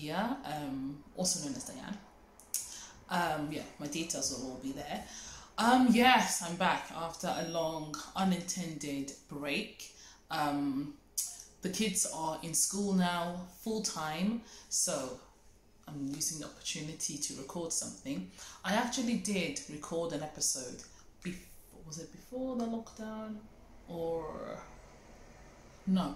media, also known as Diane. Yeah, my details will all be there. Yes, I'm back after a long unintended break. The kids are in school now full time, so I'm using the opportunity to record something. I actually did record an episode. Was it before the lockdown, or no?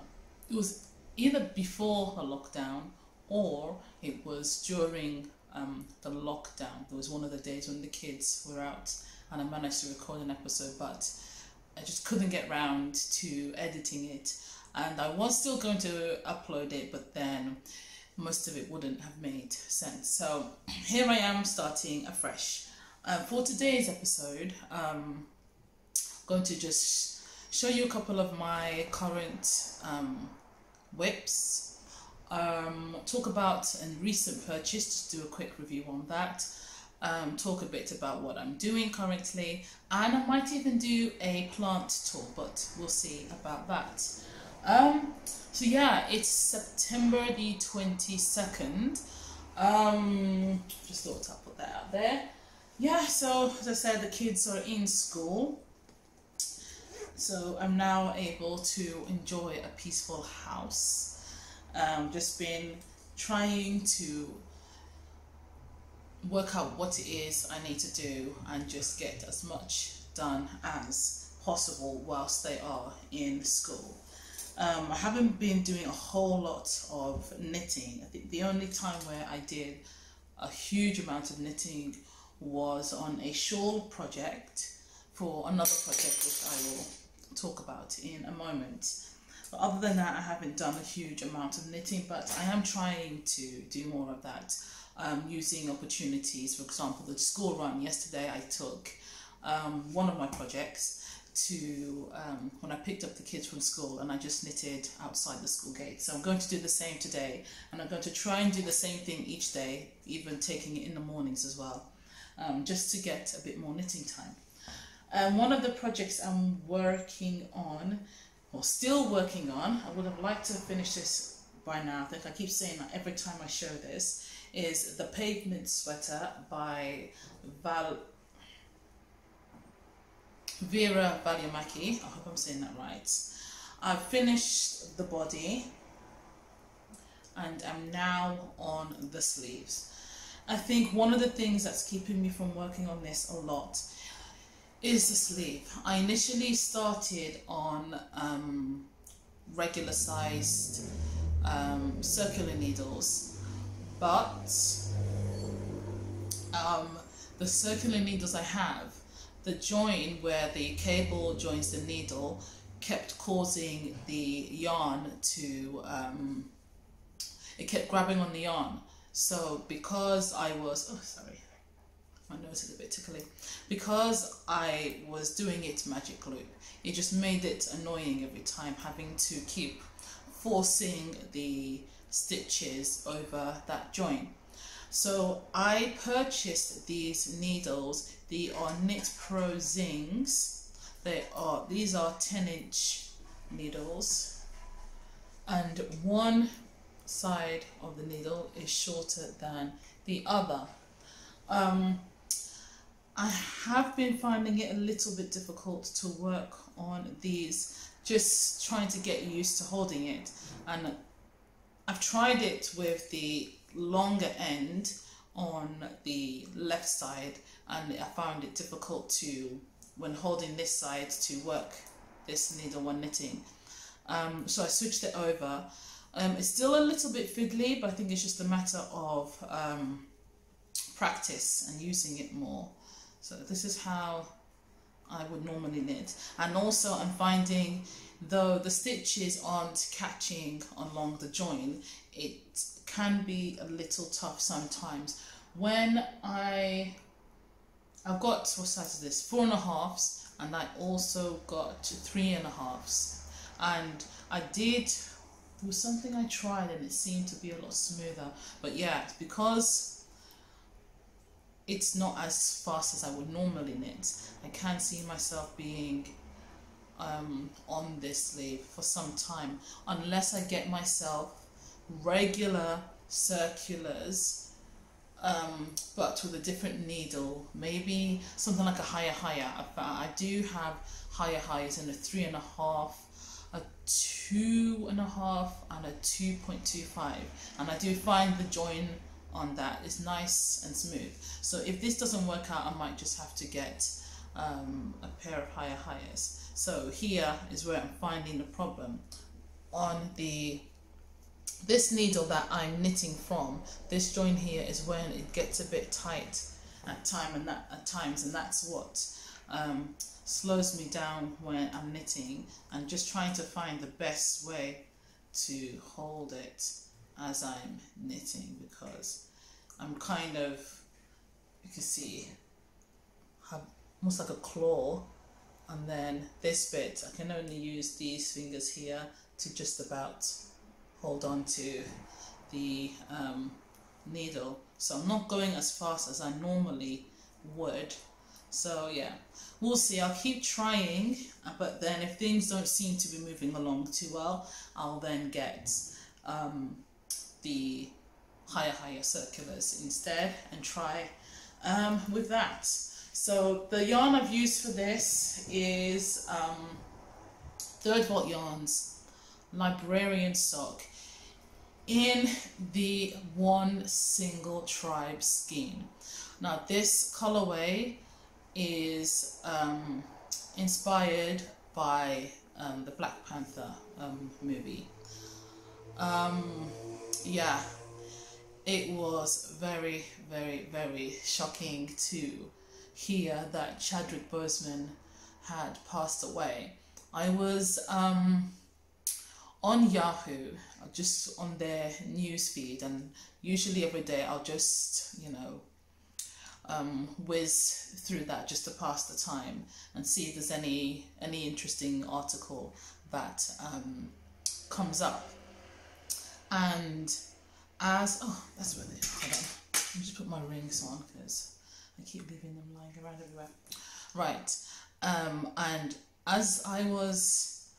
It was either before the lockdown or it was during the lockdown. There was one of the days when the kids were out, and I managed to record an episode, but I just couldn't get round to editing it. And I was still going to upload it, but then most of it wouldn't have made sense. So here I am starting afresh. For today's episode, I'm going to just show you a couple of my current whips, talk about a recent purchase, just do a quick review on that, talk a bit about what I'm doing currently, and I might even do a plant tour, but we'll see about that. So yeah, it's September the 22nd. Just thought I'd put that out there. Yeah, so as I said, the kids are in school, so I'm now able to enjoy a peaceful house. Just been trying to work out what it is I need to do and just get as much done as possible whilst they are in school. I haven't been doing a whole lot of knitting. I think the only time where I did a huge amount of knitting was on a shawl project for another project which I will talk about in a moment. But other than that, I haven't done a huge amount of knitting, but I am trying to do more of that, using opportunities. For example, the school run yesterday, I took one of my projects to when I picked up the kids from school, and I just knitted outside the school gate. So I'm going to do the same today, and I'm going to try and do the same thing each day, even taking it in the mornings as well, just to get a bit more knitting time. One of the projects I'm working on, or still working on, I would have liked to finish this by now. I think I keep saying that every time I show this, is the Pavement Sweater by Vera Valiamaki. I hope I'm saying that right. I've finished the body and I'm now on the sleeves. I think one of the things that's keeping me from working on this a lot is the sleeve. I initially started on regular sized circular needles, but the circular needles I have, the join where the cable joins the needle kept causing the yarn to, it kept grabbing on the yarn. So because I was, oh sorry, my nose is a bit tickly. Because I was doing it magic loop, it just made it annoying every time having to keep forcing the stitches over that join. So I purchased these needles. They are Knit Pro Zings. These are 10-inch needles, and one side of the needle is shorter than the other. I have been finding it a little bit difficult to work on these, just trying to get used to holding it, and I've tried it with the longer end on the left side, and I found it difficult to, when holding this side, to work this needle when knitting. So I switched it over. It's still a little bit fiddly, but I think it's just a matter of practice and using it more. So this is how I would normally knit. And also I'm finding, though the stitches aren't catching along the join, it can be a little tough sometimes. When I've got, what size is this? 4.5s, and I also got 3.5s. And I did, there was something I tried and it seemed to be a lot smoother. But yeah, because it's not as fast as I would normally knit, I can't see myself being on this sleeve for some time, unless I get myself regular circulars, but with a different needle, maybe something like a higher. I do have higher in a 3.5, a 2.5, and a 2.25, and I do find the join on that is nice and smooth. So if this doesn't work out, I might just have to get a pair of higher. So here is where I'm finding the problem. On this needle that I'm knitting from, this join here is when it gets a bit tight at times, and that's what slows me down when I'm knitting, and just trying to find the best way to hold it as I'm knitting, because I'm kind of, you can see, have almost like a claw, and then this bit I can only use these fingers here to just about hold on to the needle, so I'm not going as fast as I normally would. So yeah, we'll see. I'll keep trying, but then if things don't seem to be moving along too well, I'll then get the higher circulars instead and try with that. So the yarn I've used for this is 3rd Volt Yarns Librarian Sock in the One Single Tribe scheme. Now this colorway is inspired by the Black Panther movie. Yeah, it was very, very, very shocking to hear that Chadwick Boseman had passed away. I was on Yahoo, just on their news feed, and usually every day I'll just, you know, whiz through that just to pass the time and see if there's any interesting article that comes up. And as that's where they are. Hold on. Let me just put my rings on because I keep leaving them lying around everywhere. Right. And as I was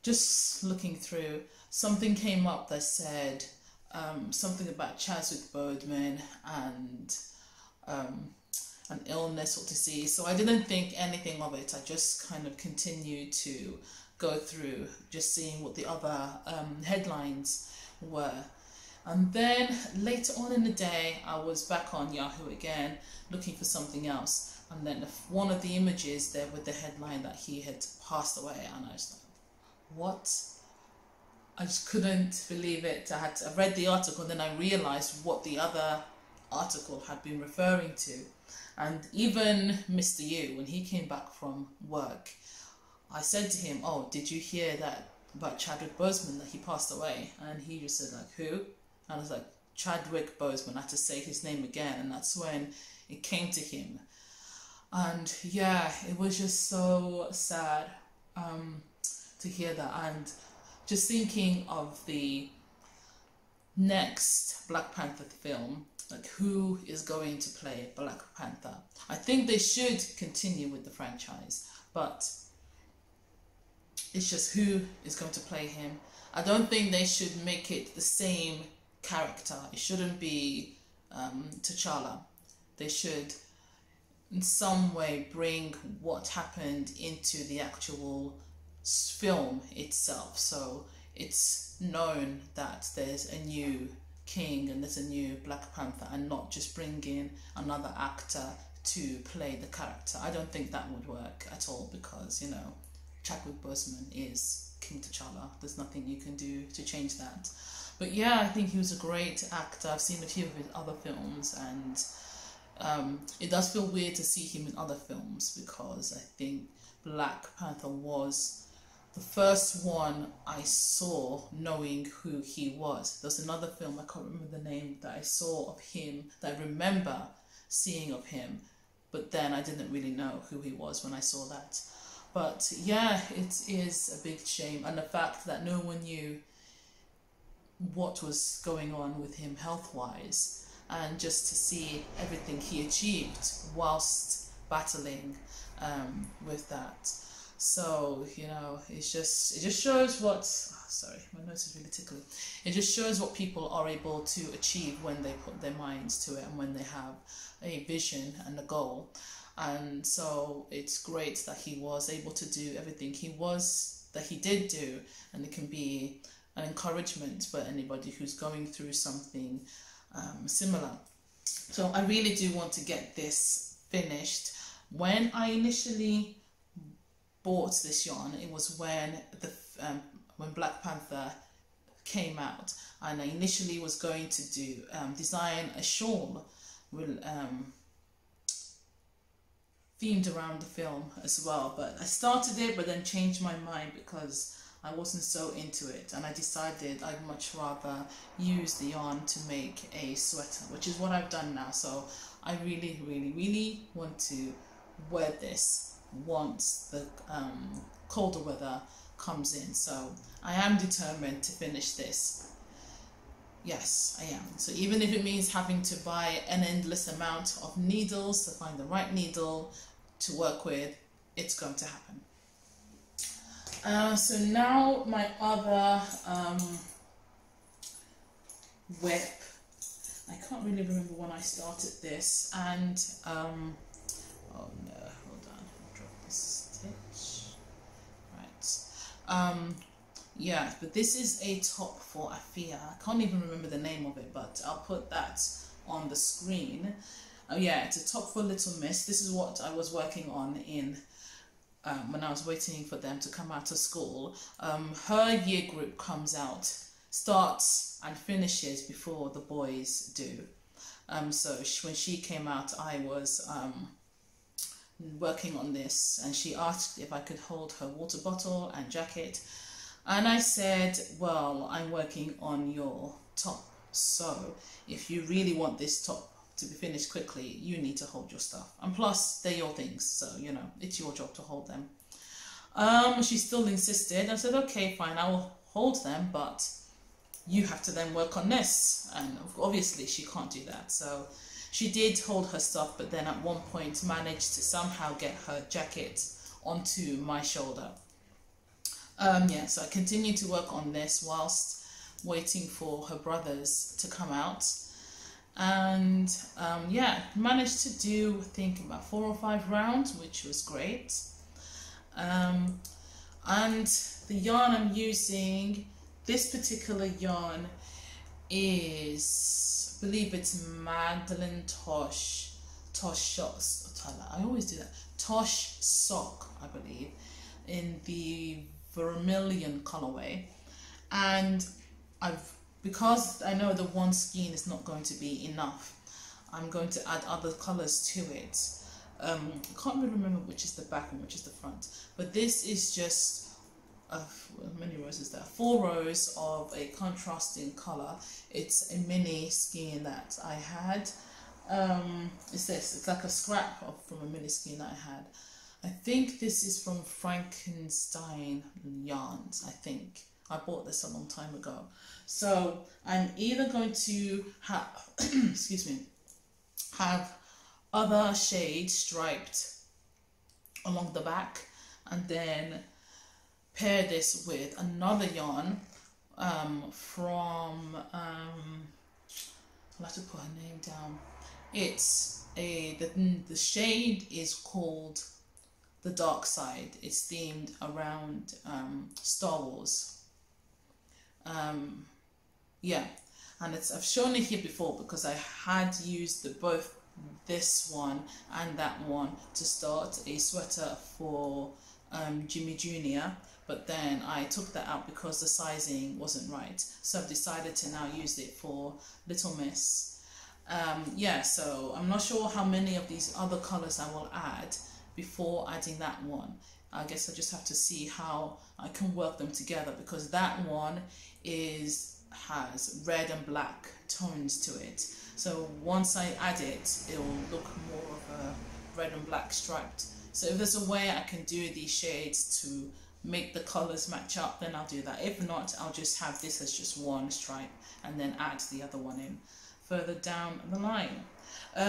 just looking through, something came up that said something about Chadwick Boseman and an illness or disease. So I didn't think anything of it. I just kind of continued to go through, just seeing what the other headlines were. And then later on in the day, I was back on Yahoo again, looking for something else. And then one of the images there with the headline that he had passed away, and I was like, what? I just couldn't believe it. I read the article, and then I realized what the other article had been referring to. And even Mr. Yu, when he came back from work, I said to him, oh, did you hear that about Chadwick Boseman, that he passed away? And he just said, like, who? And I was like, Chadwick Boseman. I had to say his name again, and that's when it came to him. And yeah, it was just so sad to hear that, and just thinking of the next Black Panther film, like who is going to play Black Panther. I think they should continue with the franchise, but it's just who is going to play him. I don't think they should make it the same character. It shouldn't be T'Challa. They should in some way bring what happened into the actual film itself, so it's known that there's a new king and there's a new Black Panther, and not just bring in another actor to play the character. I don't think that would work at all, because, you know, Chadwick Boseman is King T'Challa. There's nothing you can do to change that. But yeah, I think he was a great actor. I've seen a few of his other films, and it does feel weird to see him in other films, because I think Black Panther was the first one I saw knowing who he was. There's another film, I can't remember the name, that I saw of him, that I remember seeing of him, but then I didn't really know who he was when I saw that. But yeah, it is a big shame, and the fact that no one knew what was going on with him health-wise, and just to see everything he achieved whilst battling with that. So, you know, it just shows what, sorry, my nose is really tickly. It just shows what people are able to achieve when they put their minds to it and when they have a vision and a goal. And so it's great that he was able to do everything that he did do, and it can be an encouragement for anybody who's going through something similar. So I really do want to get this finished. When I initially bought this yarn, it was when Black Panther came out, and I initially was going to do design a shawl with themed around the film as well, but I started it but then changed my mind because I wasn't so into it, and I decided I'd much rather use the yarn to make a sweater, which is what I've done now. So I really want to wear this once the colder weather comes in. So I am determined to finish this. Yes, I am. So even if it means having to buy an endless amount of needles to find the right needle to work with, it's going to happen. So now my other whip, I can't really remember when I started this, and oh no, hold on, I'll drop this stitch. Right. Yeah, but this is a top for Afia. I can't even remember the name of it, but I'll put that on the screen. Oh yeah, it's a top for Little Miss. This is what I was working on in when I was waiting for them to come out of school. Her year group starts and finishes before the boys do. So when she came out, I was working on this, and she asked if I could hold her water bottle and jacket, and I said, well, I'm working on your top, so if you really want this top to be finished quickly, you need to hold your stuff, and plus they're your things, so you know, it's your job to hold them. She still insisted. I said, okay, fine, I will hold them, but you have to then work on this, and obviously she can't do that. So she did hold her stuff, but then at one point managed to somehow get her jacket onto my shoulder. Yeah, so I continued to work on this whilst waiting for her brothers to come out. And yeah, managed to do, I think, about 4 or 5 rounds, which was great. And the yarn I'm using, this particular yarn is, I believe it's Magdalene Tosh I always do that, Tosh Sock, I believe, in the vermilion colorway. And because I know the one skein is not going to be enough, I'm going to add other colors to it. I can't really remember which is the back and which is the front, but this is just how many rows is that? 4 rows of a contrasting color. It's a mini skein that I had. It's like a scrap from a mini skein that I had. I think this is from Frankenstein Yarns. I think I bought this a long time ago. So I'm either going to have excuse me, have other shades striped along the back, and then pair this with another yarn from I'll have to put her name down. It's the shade is called The Dark Side. It's themed around Star Wars. Yeah, and I've shown it here before because I had used both this one and that one to start a sweater for Jimmy Jr., but then I took that out because the sizing wasn't right, so I've decided to now use it for Little Miss. Yeah, so I'm not sure how many of these other colors I will add before adding that one. I guess I just have to see how I can work them together, because that one has red and black tones to it. So once I add it, it will look more of a red and black striped. So if there's a way I can do these shades to make the colors match up, then I'll do that. If not, I'll just have this as just one stripe and then add the other one in further down the line.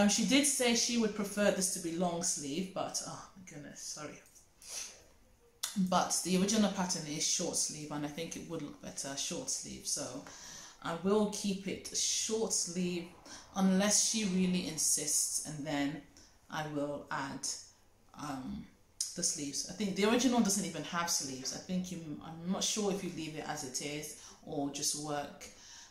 She did say she would prefer this to be long sleeve, but oh my goodness, sorry. but the original pattern is short sleeve, and I think it would look better short sleeve, so I will keep it short sleeve unless she really insists, and then I will add the sleeves. I think the original doesn't even have sleeves. I think I'm not sure if you leave it as it is or just work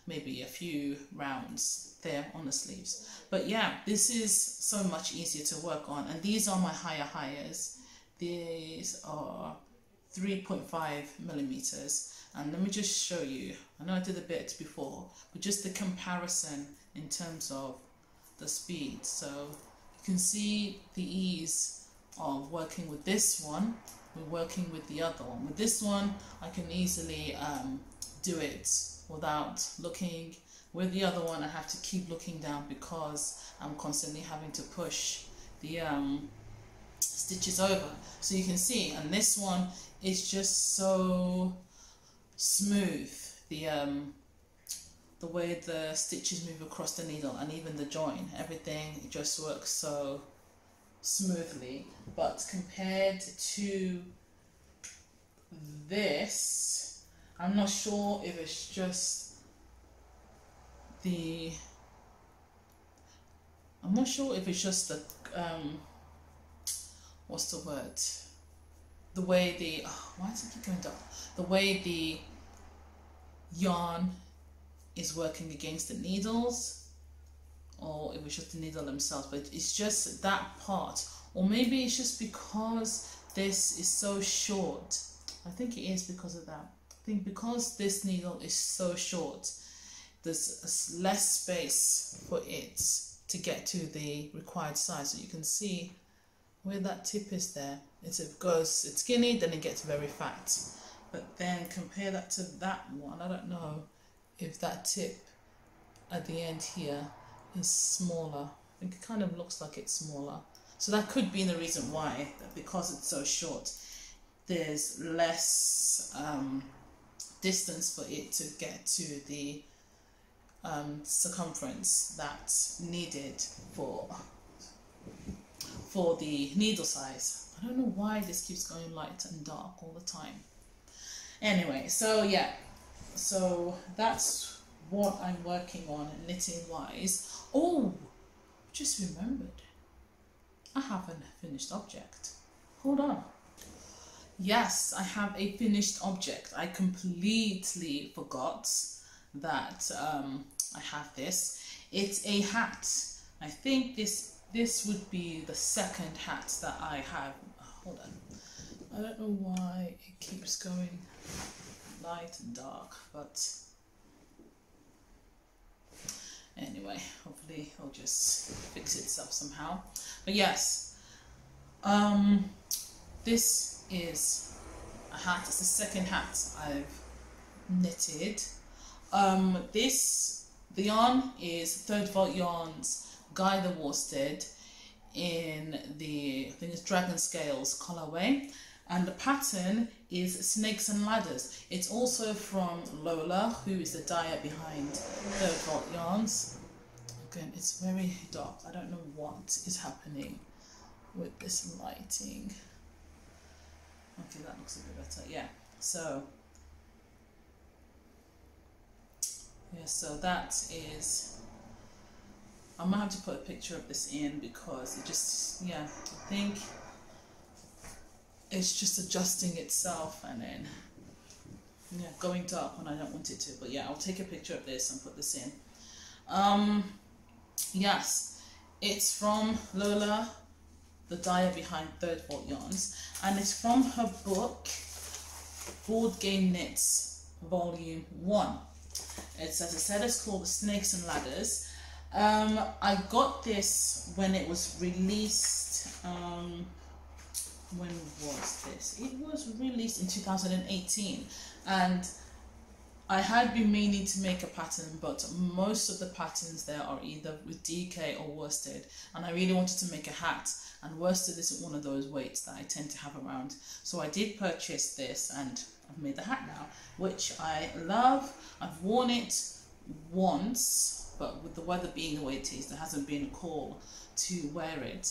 maybe a few rounds there on the sleeves. But yeah, this is so much easier to work on, and these are my hires. These are 3.5 millimeters, and let me just show you. I know I did a bit before, but just the comparison in terms of the speed. So you can see the ease of working with this one. We're working with the other one. With this one, I can easily do it without looking. With the other one, I have to keep looking down because I'm constantly having to push the stitches over. So you can see, and this one is just so smooth. The way the stitches move across the needle, and even the join, everything just works so smoothly. But compared to this, I'm not sure if it's just the what's the word, the way the why is it keep going down, the way the yarn is working against the needles, or it was just the needle themselves. But it's just that part, or maybe it's just because this is so short. I think it is because of that. I think because this needle is so short, there's less space for it to get to the required size. So you can see where that tip is there. It's skinny, then it gets very fat. But then compare that to that one. I don't know if that tip at the end here is smaller. I think it kind of looks like it's smaller. So that could be the reason why, that because it's so short, there's less distance for it to get to the circumference that's needed for the needle size. I don't know why this keeps going light and dark all the time. Anyway, so yeah, so that's what I'm working on knitting wise. Oh, just remembered, I have a finished object. Hold on. Yes, I have a finished object. I completely forgot that I have this. It's a hat. I think this would be the second hat that I have. Hold on. I don't know why it keeps going light and dark, but anyway, hopefully it'll just fix itself somehow. But yes, this is a hat. It's the second hat I've knitted. The yarn is Third Volt Yarns Guy the Worsted in the, I think it's Dragon Scales colorway, and the pattern is Snakes and Ladders. It's also from Lola, who is the dyer behind Third Volt Yarns. Again, it's very dark. I don't know what is happening with this lighting. Okay, that looks a bit better. Yeah, so that is, I might have to put a picture of this in because it just, yeah, I think it's just adjusting itself and then, yeah, going dark when I don't want it to. But yeah, I'll take a picture of this and put this in. Yes, it's from Lola, the dyer behind Third Volt Yarns, and it's from her book Board Game Knits Volume 1. It's, as I said, it's called Snakes and Ladders. I got this when it was released. When was this? It was released in 2018, and I had been meaning to make a pattern, but most of the patterns there are either with DK or worsted, and I really wanted to make a hat, and worsted isn't one of those weights that I tend to have around. So I did purchase this, and I've made the hat now, which I love. I've worn it once, but with the weather being the way it is, there hasn't been a call to wear it.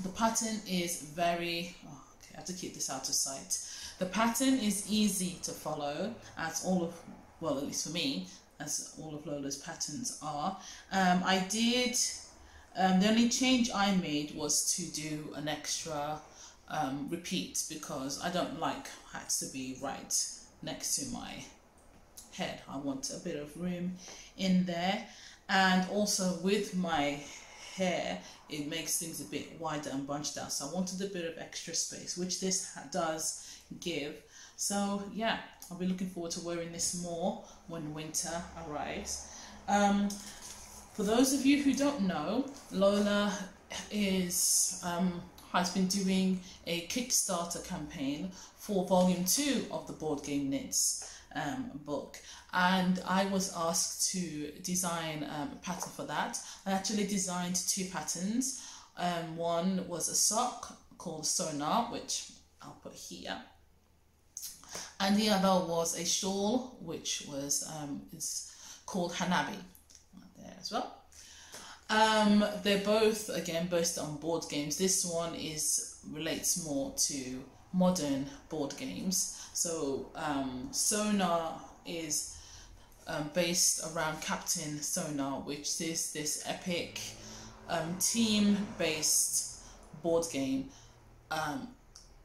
The pattern is very, oh, okay, I have to keep this out of sight. The pattern is easy to follow, as all of, well, at least for me, as all of Lola's patterns are. I did, the only change I made was to do an extra repeat, because I don't like hats to be right next to my head. I want a bit of room in there, and also with my hair it makes things a bit wider and bunched out, so I wanted a bit of extra space, which this does give. So yeah, I'll be looking forward to wearing this more when winter arrives. For those of you who don't know, Lola has been doing a Kickstarter campaign for volume 2 of the Board Game Knits book, and I was asked to design a pattern for that. I actually designed 2 patterns. One was a sock called Sonar, which I'll put here, and the other was a shawl, which was is called Hanabi, right there as well. They're both, again, based on board games. This one relates more to modern board games. So Sonar is based around Captain Sonar, which is this epic team-based board game.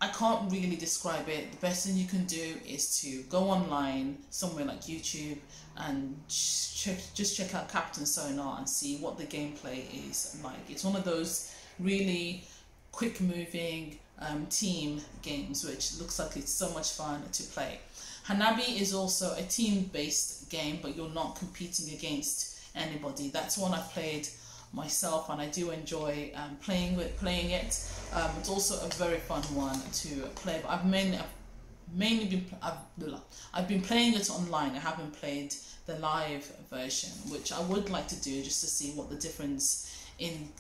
I can't really describe it. The best thing you can do is to go online, somewhere like YouTube, and just check out Captain Sonar and see what the gameplay is like. It's one of those really quick-moving team games, which looks like it's so much fun to play. Hanabi is also a team-based game, but you're not competing against anybody. That's one I've played myself, and I do enjoy playing it. It's also a very fun one to play. But I've been playing it online. I haven't played the live version, which I would like to do, just to see what the difference in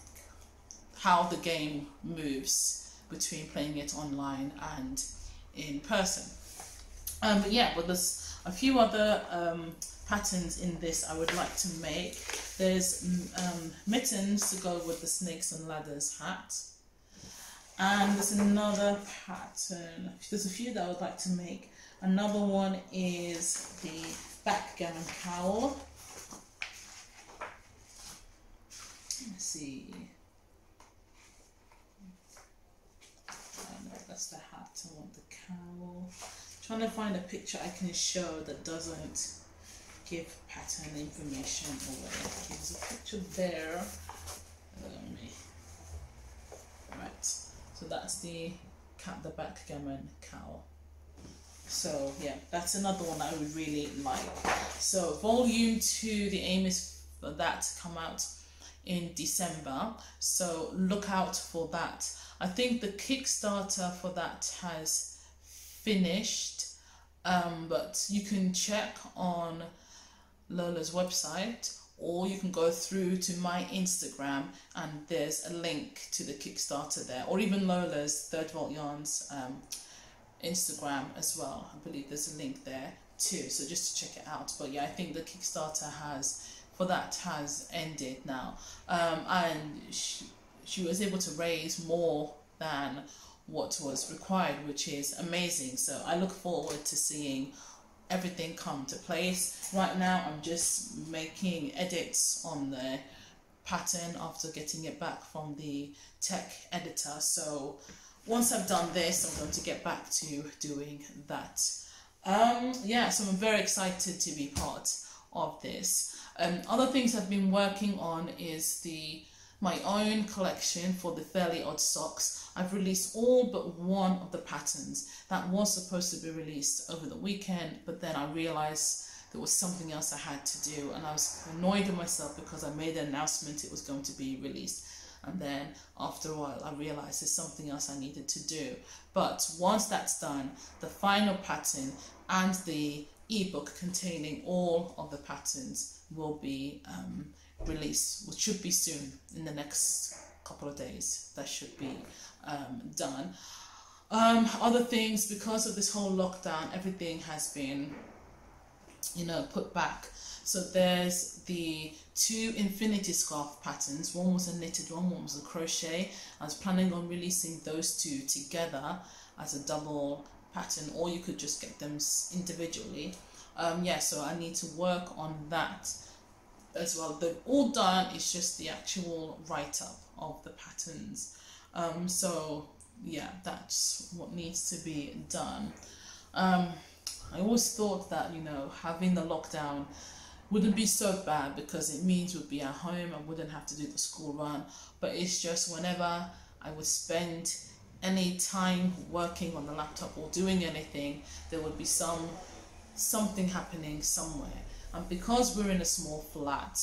how the game moves between playing it online and in person. But yeah, but there's a few other patterns in this I would like to make. There's mittens to go with the snakes and ladders hat, and there's another pattern. There's a few that I would like to make. Another one is the backgammon cowl. Let's see. No, that's the hat. I want the cowl. Trying to find a picture I can show that doesn't give pattern information away. There's a picture there. Right. So that's the backgammon cowl. So yeah, that's another one I would really like. So volume 2, the aim is for that to come out in December. So look out for that. I think the Kickstarter for that has finished, but you can check on Lola's website, or you can go through to my Instagram and there's a link to the Kickstarter there, or even Lola's Third Vault Yarns Instagram as well. I believe there's a link there too, so just to check it out. But yeah, I think the Kickstarter has ended now, and she was able to raise more than what was required, which is amazing. So I look forward to seeing everything come to place. Right now I'm just making edits on the pattern after getting it back from the tech editor. So once I've done this, I'm going to get back to doing that. Yeah, so I'm very excited to be part of this. Other things I've been working on is my own collection for the Fairly Odd Socks. I've released all but one of the patterns that was supposed to be released over the weekend, but then I realized there was something else I had to do, and I was annoyed with myself because I made an announcement it was going to be released, and then after a while I realized there's something else I needed to do. But once that's done, the final pattern and the ebook containing all of the patterns will be released, which should be soon, in the next couple of days. That should be done. Other things, because of this whole lockdown, everything has been, put back. So there's the 2 infinity scarf patterns. One was a knitted one was a crochet. I was planning on releasing those 2 together, as a double pattern, or you could just get them individually. Yeah, so I need to work on that as well. They're all done, it's just the actual write-up of the patterns. So yeah, that's what needs to be done. I always thought that, you know, having the lockdown wouldn't be so bad because it means we'd be at home and wouldn't have to do the school run. But it's just whenever I would spend any time working on the laptop or doing anything, there would be something happening somewhere. And because we're in a small flat,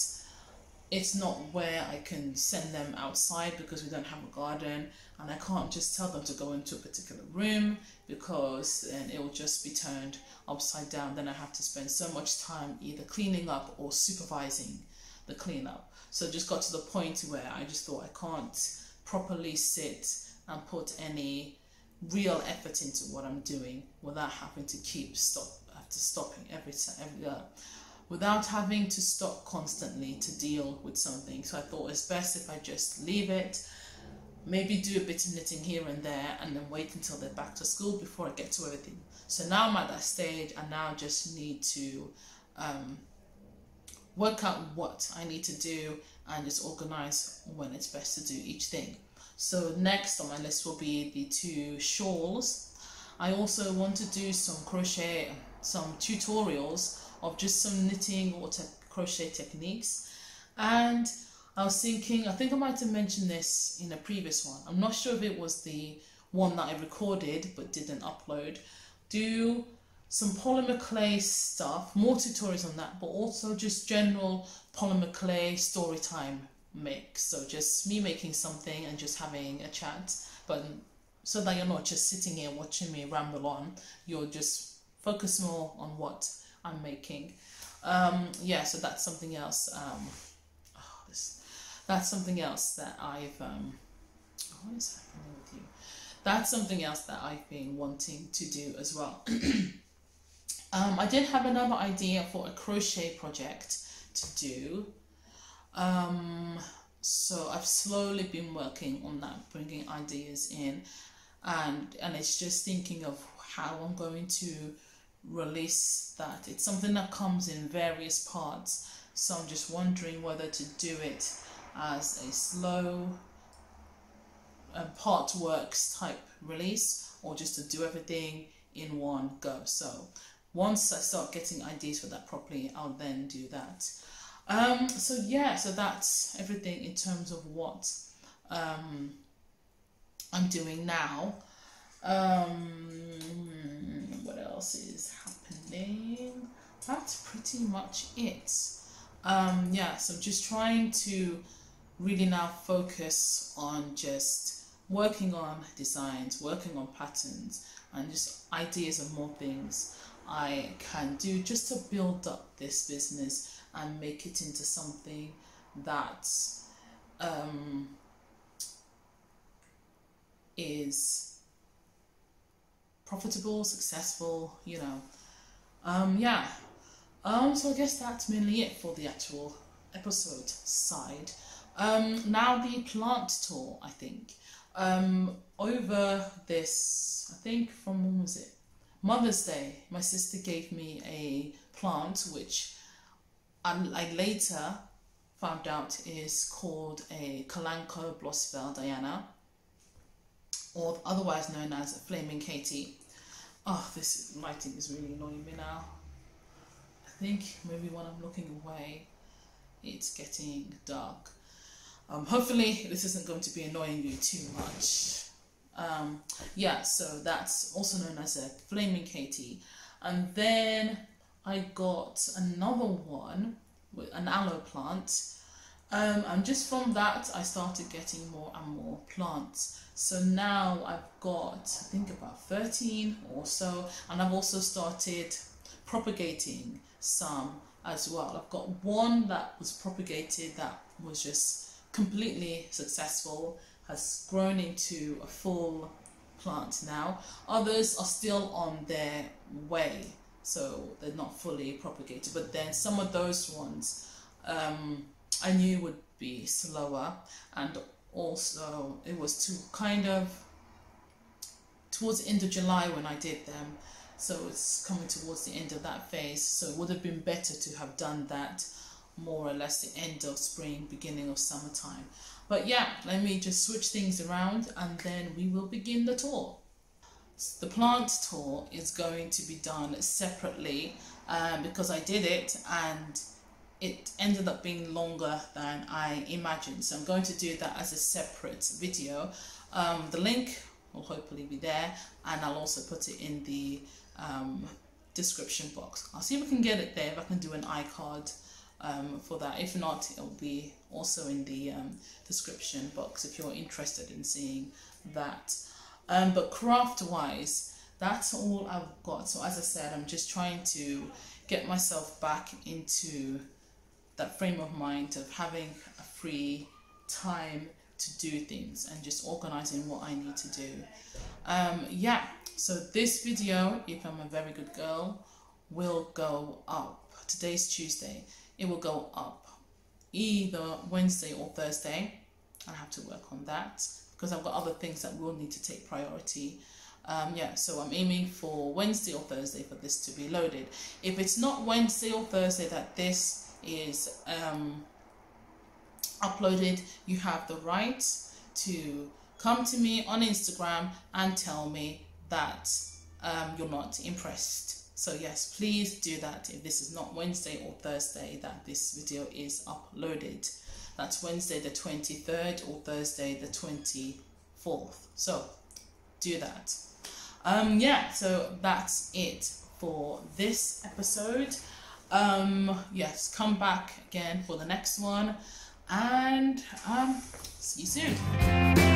it's not where I can send them outside because we don't have a garden, and I can't just tell them to go into a particular room because then it will just be turned upside down. Then I have to spend so much time either cleaning up or supervising the cleanup. So it just got to the point where I just thought I can't properly sit and put any real effort into what I'm doing without having to stopping every without having to stop constantly to deal with something. So I thought it's best if I just leave it, maybe do a bit of knitting here and there, and then wait until they're back to school before I get to everything. So now I'm at that stage, and now I just need to work out what I need to do and just organize when it's best to do each thing. So next on my list will be the 2 shawls. I also want to do some crochet, some tutorials of just some knitting or crochet techniques. And I was thinking, I think I might have mentioned this in a previous one, I'm not sure if it was the one that I recorded but didn't upload, do some polymer clay stuff, more tutorials on that, but also just general polymer clay story time mix. So just me making something and just having a chat, but so that you're not just sitting here watching me ramble on, you'll just focus more on what I'm making. Yeah, so that's something else. That's something else that I've what is happening with you? That's something else that I've been wanting to do as well. I did have another idea for a crochet project to do. So I've slowly been working on that, bringing ideas in, and it's just thinking of how I'm going to release that. It's something that comes in various parts, so I'm just wondering whether to do it as a slow part works type release, or just to do everything in one go. So once I start getting ideas for that properly, I'll then do that. So yeah, so that's everything in terms of what I'm doing now. What else is happening? That's pretty much it. Yeah, so I'm just trying to really now focus on just working on designs, working on patterns, and just ideas of more things I can do just to build up this business and make it into something that is profitable, successful, you know. Yeah. So I guess that's mainly it for the actual episode side. Now the plant tour, I think. Over this, I think from, when was it? Mother's Day, my sister gave me a plant which I later found out is called a Kalanchoe Blossveld Diana, or otherwise known as a Flaming Katie. Oh, this lighting is really annoying me now. I think maybe when I'm looking away, it's getting dark. Hopefully this isn't going to be annoying you too much. Yeah, so that's also known as a Flaming Katie. And then I got another one with an aloe plant. And just from that, I started getting more and more plants. So now I've got, I think, about 13 or so, and I've also started propagating some as well. I've got one that was propagated that was just completely successful, has grown into a full plant now. Others are still on their way, so they're not fully propagated, but then some of those ones I knew would be slower, and also it was to towards the end of July when I did them, so it's coming towards the end of that phase. So it would have been better to have done that more or less the end of spring, beginning of summertime. But yeah, let me just switch things around and then we will begin the tour. The plant tour is going to be done separately because I did it and it ended up being longer than I imagined. So I'm going to do that as a separate video. The link will hopefully be there, and I'll also put it in the description box. I'll see if I can get it there, if I can do an iCard for that. If not, it'll be also in the description box if you're interested in seeing that. But craft wise, that's all I've got. So as I said, I'm just trying to get myself back into that frame of mind of having a free time to do things and just organizing what I need to do. Yeah, so this video, if I'm a very good girl, will go up. Today's Tuesday. It will go up either Wednesday or Thursday. I have to work on that because I've got other things that will need to take priority. Yeah, so I'm aiming for Wednesday or Thursday for this to be loaded. If it's not Wednesday or Thursday that this is uploaded, you have the right to come to me on Instagram and tell me that you're not impressed. So yes, please do that if this is not Wednesday or Thursday that this video is uploaded. That's Wednesday the 23rd or Thursday the 24th. So do that. Yeah, so that's it for this episode. Yes, come back again for the next one, and see you soon.